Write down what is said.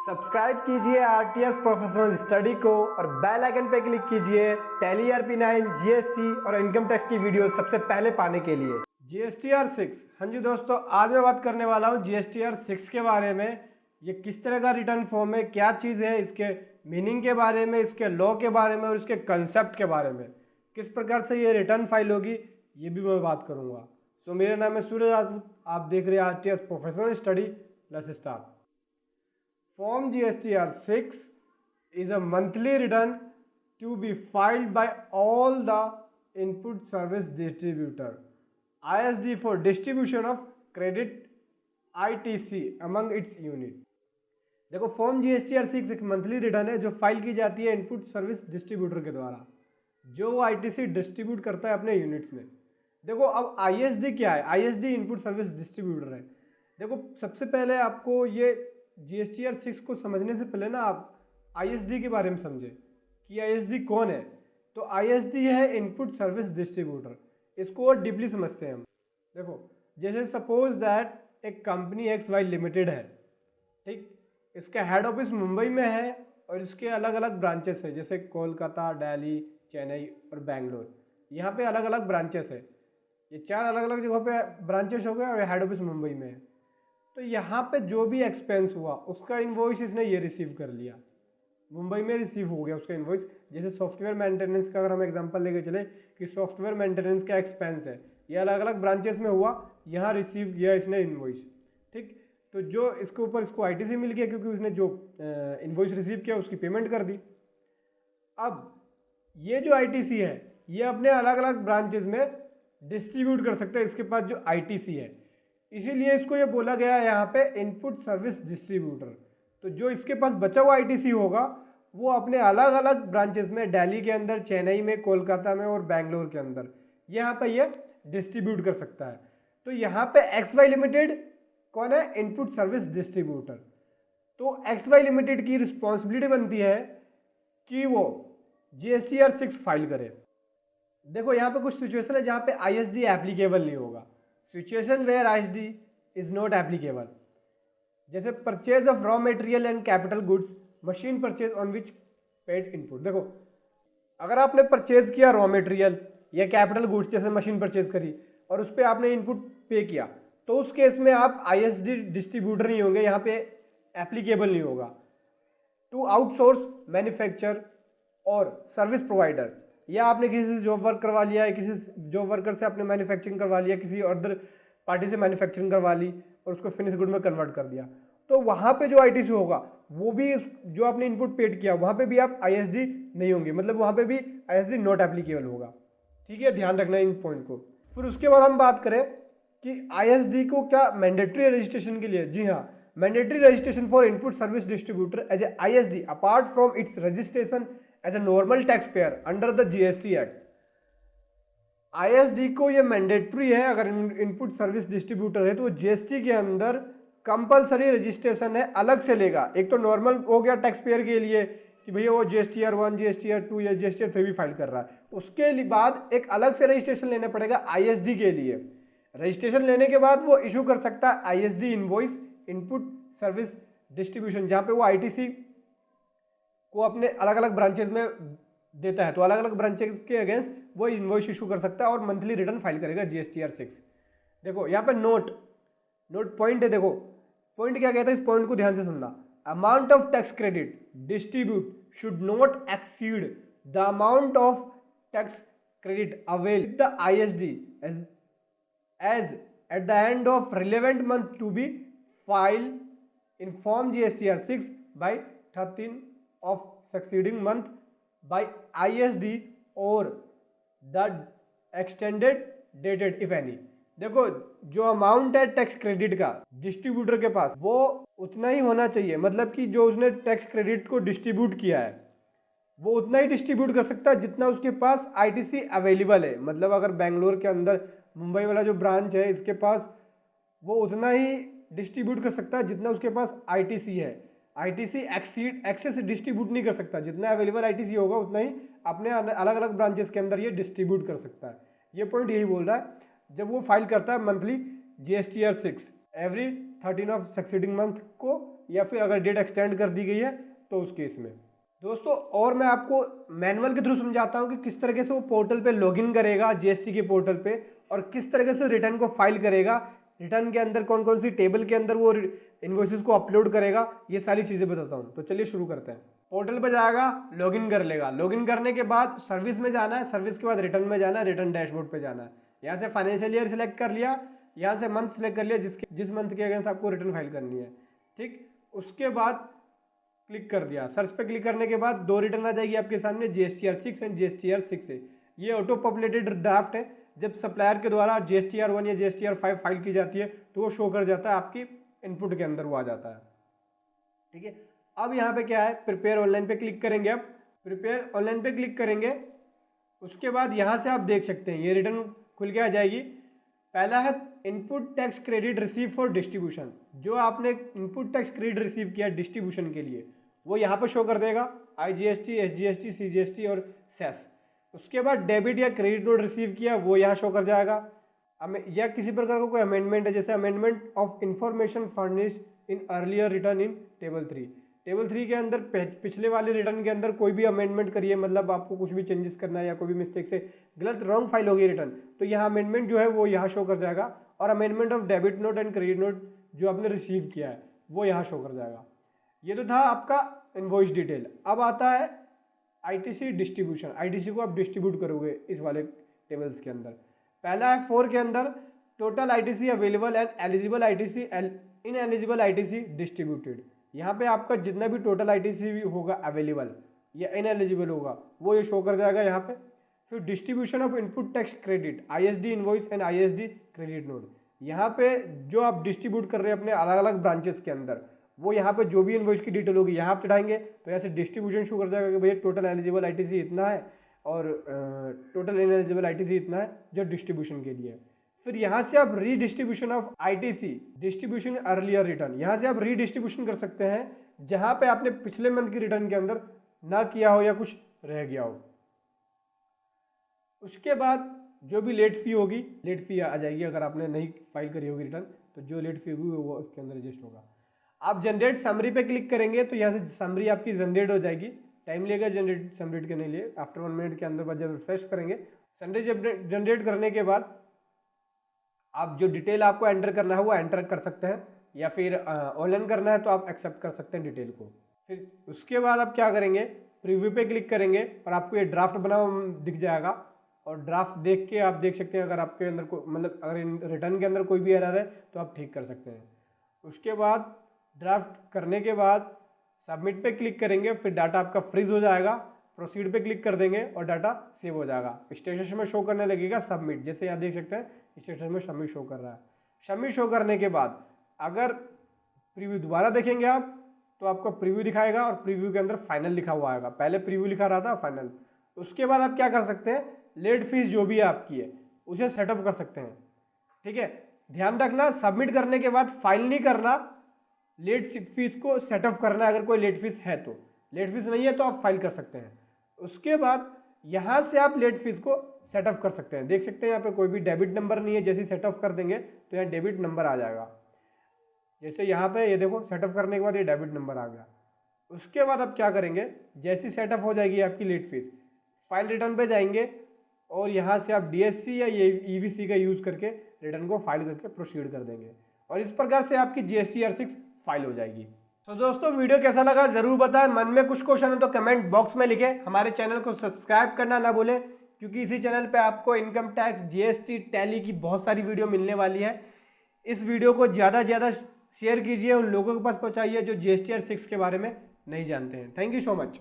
Subscribe कीजिए RTS professional study को और बेल आइकन पर क्लिक कीजिए टैली RP9 जीएसटी और इनकम टैक्स की वीडियो सबसे पहले पाने के लिए। जीएसटीआर 6। हाँ जी दोस्तों, आज मैं बात करने वाला हूँ जीएसटीआर 6 के बारे में। ये किस तरह का रिटर्न फॉर्म है, क्या चीज़ है, इसके मीनिंग के बारे में, इसके लॉ के बारे में और इसके कंसेप्ट के बारे में, किस प्रकार से ये रिटर्न फाइल होगी, ये भी मैं बात करूँगा। सो मेरा नाम है सूरज राजपूत, आप देख रहे हैं RTS professional study. Let's start. Form GSTR 6 is a monthly return to be filed by all the input service distributor ISD for distribution of credit ITC among its unit। देखो, फॉर्म GSTR 6 एक monthly return है जो file की जाती है input service distributor के द्वारा, जो ITC डिस्ट्रीब्यूट करता है अपने यूनिट्स में। देखो, अब ISD क्या है? ISD इनपुट सर्विस डिस्ट्रीब्यूटर है। देखो, सबसे पहले आपको ये GSTR 6 को समझने से पहले ना आप ISD के बारे में समझे कि ISD कौन है। तो ISD है इनपुट सर्विस डिस्ट्रीब्यूटर, इसको और डीपली समझते हैं हम। देखो, जैसे सपोज दैट एक कंपनी XY लिमिटेड है, ठीक, इसका हेड ऑफिस मुंबई में है और इसके अलग अलग ब्रांचेस है, जैसे कोलकाता, दिल्ली, चेन्नई और बेंगलोर। यहाँ पे अलग अलग ब्रांचेस है, ये 4 अलग अलग जगहों पे ब्रांचेस हो गए और हेड ऑफिस मुंबई में है। तो यहाँ पे जो भी एक्सपेंस हुआ उसका इन्वॉइस इसने ये रिसीव कर लिया, मुंबई में रिसीव हो गया उसका इन्वॉइस। जैसे सॉफ्टवेयर मेंटेनेंस का अगर हम एग्जांपल लेके चले कि सॉफ्टवेयर मेंटेनेंस का एक्सपेंस है, ये अलग अलग ब्रांचेस में हुआ, यहाँ रिसीव किया इसने इन्वॉइस, ठीक। तो जो इसके ऊपर इसको ITC मिल गया क्योंकि उसने जो इन्वॉइस रिसीव किया उसकी पेमेंट कर दी। अब ये जो ITC है ये अपने अलग अलग ब्रांचेस में डिस्ट्रीब्यूट कर सकता है इसके पास जो ITC है, इसीलिए इसको ये बोला गया है यहाँ पे इनपुट सर्विस डिस्ट्रीब्यूटर। तो जो इसके पास बचा हुआ ITC होगा वो अपने अलग अलग ब्रांचेस में, दिल्ली के अंदर, चेन्नई में, कोलकाता में और बेंगलोर के अंदर, यहाँ पे ये डिस्ट्रीब्यूट कर सकता है। तो यहाँ पे XY लिमिटेड कौन है? Input service distributor. तो XY लिमिटेड की रिस्पॉन्सिबिलिटी बनती है कि वो GSTR 6 फाइल करे। देखो, यहाँ पे कुछ सिचुएशन है जहाँ पे ISD एप्लीकेबल नहीं होगा। Situation where ISD is not applicable, जैसे purchase of raw material and capital goods, machine purchase on which paid input. देखो, अगर आपने परचेज किया रॉ मटेरियल या कैपिटल गुड्स, जैसे मशीन परचेज करी और उस पर आपने इनपुट पे किया, तो उस केस में आप ISD डिस्ट्रीब्यूटर नहीं होंगे, यहाँ पे एप्लीकेबल नहीं होगा। टू आउटसोर्स मैन्युफैक्चर और सर्विस प्रोवाइडर, या आपने किसी से जॉब वर्क करवा लिया है, किसी जॉब वर्कर से आपने मैन्युफैक्चरिंग करवा लिया, किसी अदर पार्टी से मैन्युफैक्चरिंग करवा ली और उसको फिनिश गुड में कन्वर्ट कर दिया, तो वहाँ पे जो ITC होगा वो भी जो आपने इनपुट पेड किया वहाँ पे भी आप ISD नहीं होंगे, मतलब वहाँ पे भी ISD नॉट एप्लीकेबल होगा, ठीक है। ध्यान रखना इन पॉइंट को। फिर उसके बाद हम बात करें कि ISD को क्या मैंडेटरी रजिस्ट्रेशन के लिए, जी हाँ, mandatory registration for input service distributor as a ISD apart from its registration as a normal tax payer under the GST act. ISD को ये मैंडेटरी है, अगर इनपुट सर्विस डिस्ट्रीब्यूटर है तो GST के अंदर कंपलसरी रजिस्ट्रेशन है, अलग से लेगा। एक तो नॉर्मल हो गया टैक्स पेयर के लिए कि भैया वो GSTR 1, GSTR 2 या GSTR 3 भी फाइल कर रहा है, उसके बाद एक अलग से रजिस्ट्रेशन लेना पड़ेगा ISD के लिए। रजिस्ट्रेशन लेने के बाद वो इशू कर सकता है ISD invoice, input service distribution, जहाँ पे वो ITC को अपने अलग अलग ब्रांचेस में देता है, तो अलग अलग ब्रांचेस के अगेंस्ट वो इनवॉइस इशू कर सकता है और मंथली रिटर्न फाइल करेगा GSTR 6। देखो, यहाँ पे नोट पॉइंट है। देखो, पॉइंट क्या कहता है, इस पॉइंट को ध्यान से सुनना। Amount of tax credit distribute should not exceed the amount of tax credit avail the ISD as at the end of relevant month to be filed in form GSTR 6 by 13 of succeeding month by ISD or the extended dated if any। देखो, जो amount है tax credit का distributor के पास वो उतना ही होना चाहिए, मतलब कि जो उसने टैक्स क्रेडिट को डिस्ट्रीब्यूट किया है वो उतना ही डिस्ट्रीब्यूट कर सकता है जितना उसके पास ITC अवेलेबल है। मतलब अगर बेंगलोर के अंदर मुंबई वाला जो ब्रांच है इसके पास वो उतना ही डिस्ट्रीब्यूट कर सकता है जितना उसके पास ITC है। ITC एक्सेस डिस्ट्रीब्यूट नहीं कर सकता, जितना अवेलेबल ITC होगा उतना ही अपने अलग अलग ब्रांचेस के अंदर ये डिस्ट्रीब्यूट कर सकता है। ये पॉइंट यही बोल रहा है जब वो फाइल करता है monthly GSTR 6 every 13 of succeeding month को, या फिर अगर डेट एक्सटेंड कर दी गई है तो उस केस में। दोस्तों और मैं आपको मैनुअल के थ्रू समझाता हूँ कि किस तरीके से वो पोर्टल पे लॉगिन करेगा जीएसटी के पोर्टल पे, और किस तरीके से रिटर्न को फाइल करेगा, रिटर्न के अंदर कौन कौन सी टेबल के अंदर वो इनवॉइसेस को अपलोड करेगा, ये सारी चीज़ें बताता हूँ। तो चलिए शुरू करते हैं। पोर्टल पे जाएगा, लॉगिन कर लेगा, लॉगिन करने के बाद सर्विस में जाना है, सर्विस के बाद रिटर्न में जाना है, रिटर्न डैशबोर्ड पे जाना है। यहाँ से फाइनेंशियल ईयर सिलेक्ट कर लिया, यहाँ से मंथ सेलेक्ट कर लिया जिस मंथ के अगेंस्ट आपको रिटर्न फाइल करनी है, ठीक। उसके बाद क्लिक कर दिया, सर्च पे क्लिक करने के बाद 2 रिटर्न आ जाएगी आपके सामने, GSTR 6 एंड GSTR 6 है। ये ऑटो पॉपुलेटेड ड्राफ्ट है, जब सप्लायर के द्वारा GSTR 1 या GSTR 5 फाइल की जाती है तो वो शो कर जाता है आपकी इनपुट के अंदर, वो आ जाता है, ठीक है। अब यहाँ पे क्या है, प्रिपेयर ऑनलाइन पे क्लिक करेंगे। अब प्रिपेयर ऑनलाइन पे क्लिक करेंगे, उसके बाद यहाँ से आप देख सकते हैं ये रिटर्न खुल के आ जाएगी। पहला है input tax credit receive for distribution, जो आपने इनपुट टैक्स क्रेडिट रिसीव किया डिस्ट्रीब्यूशन के लिए वो यहाँ पर शो कर देगा, IGST, SGST, CGST और सेस। उसके बाद डेबिट या क्रेडिट नोट रिसीव किया वो यहाँ शो कर जाएगा। या किसी प्रकार का कोई अमेंडमेंट है, जैसे amendment of information furnished in earlier return in table 3। Table 3 के अंदर पिछले वाले रिटर्न के अंदर कोई भी अमेंडमेंट करिए, मतलब आपको कुछ भी चेंजेस करना है या कोई भी मिस्टेक से गलत रॉन्ग फाइल होगी रिटर्न, तो यहाँ अमेंडमेंट जो है वो यहाँ शो कर जाएगा। और amendment of debit note and credit note जो आपने रिसीव किया है वो यहाँ शो कर जाएगा। ये तो था आपका इनवॉइस डिटेल। अब आता है ITC डिस्ट्रीब्यूशन। ITC को आप डिस्ट्रीब्यूट करोगे इस वाले टेबल्स के अंदर। पहला है 4 के अंदर total ITC available and eligible ITC in eligible ITC distributed. यहाँ पे आपका जितना भी टोटल ITC होगा अवेलेबल या इन एलिजिबल होगा वो ये शो कर जाएगा यहाँ पे। फिर distribution of input tax credit ISD invoice and ISD credit note, यहाँ पे जो आप डिस्ट्रीब्यूट कर रहे हैं अपने अलग अलग ब्रांचेस के अंदर, वो यहाँ पे जो भी इनवॉइस की डिटेल होगी यहाँ पे चढ़ाएंगे तो यहाँ से डिस्ट्रीब्यूशन शो कर जाएगा कि भैया टोटल एलिजिबल ITC इतना है और टोटल इनएलिजिबल ITC इतना है जो डिस्ट्रीब्यूशन के लिए। फिर यहाँ से आप redistribution of ITC distribution earlier return, यहाँ से आप रीडिस्ट्रीब्यूशन कर सकते हैं जहाँ पे आपने पिछले मंथ की रिटर्न के अंदर ना किया हो या कुछ रह गया हो। उसके बाद जो भी लेट फी होगी, लेट फी आ जाएगी अगर आपने नहीं फाइल करी होगी रिटर्न, तो जो लेट फी होगी वो उसके अंदर रजिस्ट होगा। आप जनरेट समरी पे क्लिक करेंगे तो यहाँ से समरी आपकी जनरेट हो जाएगी। टाइम लेगा जनरेट करने के लिए, आफ्टर 1 मिनट के अंदर बाद जब रिफ्रेश करेंगे समरी जनरेट करने के बाद आप जो डिटेल आपको एंटर करना है वो एंटर कर सकते हैं, या फिर ऑनलाइन करना है तो आप एक्सेप्ट कर सकते हैं डिटेल को। फिर उसके बाद आप क्या करेंगे, प्रीव्यू पे क्लिक करेंगे और आपको ये ड्राफ्ट बना दिख जाएगा, और ड्राफ्ट देख के आप देख सकते हैं अगर आपके अंदर मतलब अगर रिटर्न के अंदर कोई भी एरर है तो आप ठीक कर सकते हैं। उसके बाद ड्राफ्ट करने के बाद सबमिट पे क्लिक करेंगे, फिर डाटा आपका फ्रीज हो जाएगा। प्रोसीड पे क्लिक कर देंगे और डाटा सेव हो जाएगा। स्टेटस में शो करने लगेगा सबमिट, जैसे यहाँ देख सकते हैं स्टेटस में सबमिट शो कर रहा है। सबमिट शो करने के बाद अगर प्रीव्यू दोबारा देखेंगे आप तो आपको प्रीव्यू दिखाएगा और प्रीव्यू के अंदर फाइनल लिखा हुआ आएगा। पहले प्रीव्यू लिखा रहा था, फाइनल। उसके बाद आप क्या कर सकते हैं, लेट फीस जो भी आपकी है उसे सेटअप कर सकते हैं, ठीक है। ध्यान रखना सबमिट करने के बाद फाइल नहीं करना, लेट फीस को सेटअप करना। अगर कोई लेट फीस है तो, लेट फीस नहीं है तो आप फाइल कर सकते हैं। उसके बाद यहाँ से आप लेट फीस को सेटअप कर सकते हैं। देख सकते हैं यहाँ पे कोई भी डेबिट नंबर नहीं है, जैसे सेटअप कर देंगे तो यहाँ डेबिट नंबर आ जाएगा। जैसे यहाँ पे ये देखो सेटअप करने के बाद ये डेबिट नंबर आ गया। उसके बाद आप क्या करेंगे, जैसी सेटअप हो जाएगी आपकी लेट फीस, फाइल रिटर्न पे जाएंगे और यहाँ से आप DSC या EVC का यूज़ करके रिटर्न को फाइल करके प्रोसीड कर देंगे, और इस प्रकार से आपकी GSTR 6 फाइल हो जाएगी। तो दोस्तों वीडियो कैसा लगा जरूर बताएं। मन में कुछ क्वेश्चन है तो कमेंट बॉक्स में लिखें। हमारे चैनल को सब्सक्राइब करना ना भूलें, क्योंकि इसी चैनल पे आपको इनकम टैक्स, GST, टैली की बहुत सारी वीडियो मिलने वाली है। इस वीडियो को ज़्यादा से ज़्यादा शेयर कीजिए, उन लोगों के पास पहुँचाइए जो GSTR 6 के बारे में नहीं जानते हैं। Thank you so much.